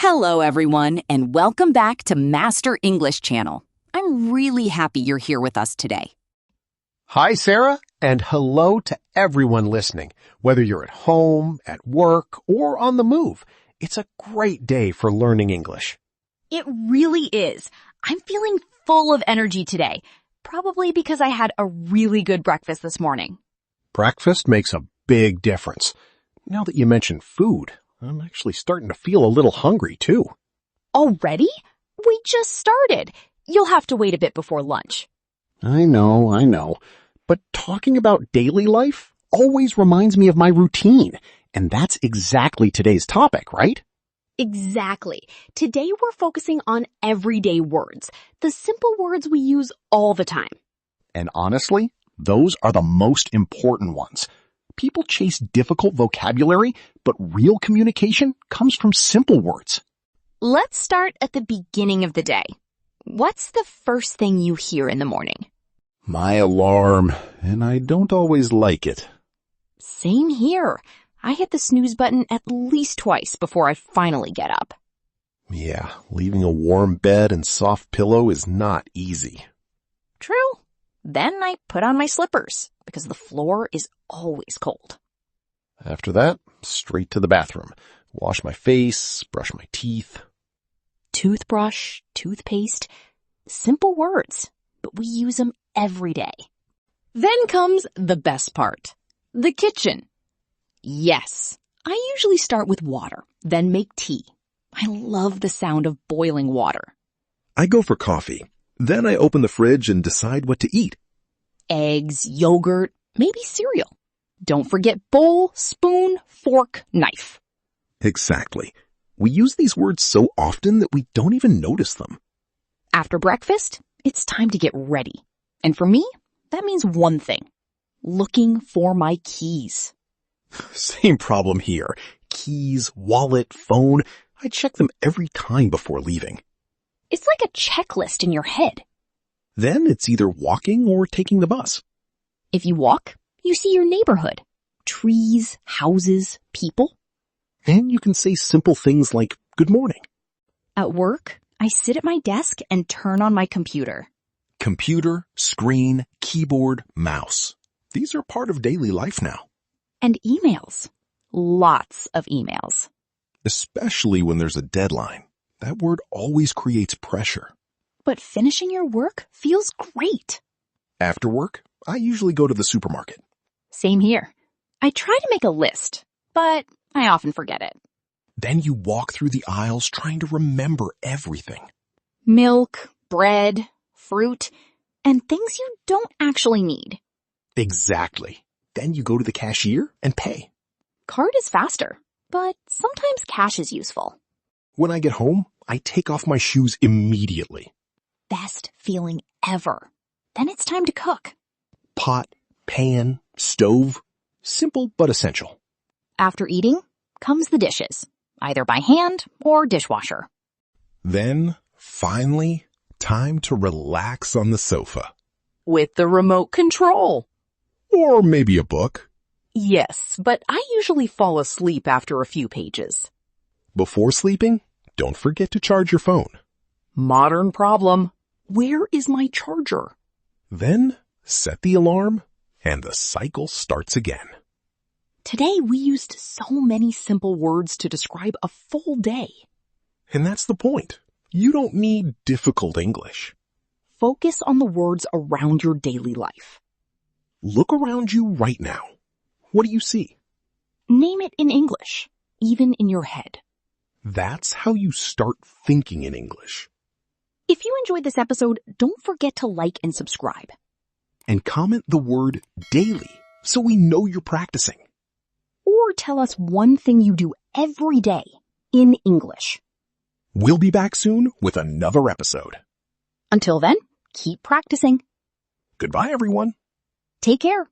Hello, everyone, and welcome back to Master English Channel. I'm really happy you're here with us today. Hi, Sarah, and hello to everyone listening. Whether you're at home, at work, or on the move, it's a great day for learning English. It really is. I'm feeling full of energy today, probably because I had a really good breakfast this morning. Breakfast makes a big difference. Now that you mention food, I'm actually starting to feel a little hungry, too. Already? We just started. You'll have to wait a bit before lunch. I know. But talking about daily life always reminds me of my routine, and that's exactly today's topic, right? Exactly. Today we're focusing on everyday words, the simple words we use all the time. And honestly, those are the most important ones. People chase difficult vocabulary, but real communication comes from simple words. Let's start at the beginning of the day. What's the first thing you hear in the morning? My alarm, and I don't always like it. Same here. I hit the snooze button at least twice before I finally get up. Yeah, leaving a warm bed and soft pillow is not easy. True. Then I put on my slippers because the floor is always cold. After that, straight to the bathroom. Wash my face, brush my teeth. Toothbrush, toothpaste, simple words, but we use them every day. Then comes the best part, the kitchen. Yes, I usually start with water, then make tea. I love the sound of boiling water. I go for coffee. Then I open the fridge and decide what to eat. Eggs, yogurt, maybe cereal. Don't forget bowl, spoon, fork, knife. Exactly. We use these words so often that we don't even notice them. After breakfast, it's time to get ready. And for me, that means one thing. Looking for my keys. Same problem here. Keys, wallet, phone. I check them every time before leaving. It's like a checklist in your head. Then it's either walking or taking the bus. If you walk, you see your neighborhood. Trees, houses, people. And you can say simple things like, good morning. At work, I sit at my desk and turn on my computer. Computer, screen, keyboard, mouse. These are part of daily life now. And emails. Lots of emails. Especially when there's a deadline. That word always creates pressure. But finishing your work feels great. After work, I usually go to the supermarket. Same here. I try to make a list, but I often forget it. Then you walk through the aisles trying to remember everything. Milk, bread, fruit, and things you don't actually need. Exactly. Then you go to the cashier and pay. Card is faster, but sometimes cash is useful. When I get home, I take off my shoes immediately. Best feeling ever. Then it's time to cook. Pot, pan, stove. Simple but essential. After eating comes the dishes, either by hand or dishwasher. Then, finally, time to relax on the sofa. With the remote control. Or maybe a book. Yes, but I usually fall asleep after a few pages. Before sleeping, don't forget to charge your phone. Modern problem. Where is my charger? Then, set the alarm, and the cycle starts again. Today we used so many simple words to describe a full day. And that's the point. You don't need difficult English. Focus on the words around your daily life. Look around you right now. What do you see? Name it in English, even in your head. That's how you start thinking in English. If you enjoyed this episode, don't forget to like and subscribe. And comment the word daily so we know you're practicing. Or tell us one thing you do every day in English. We'll be back soon with another episode. Until then, keep practicing. Goodbye, everyone. Take care.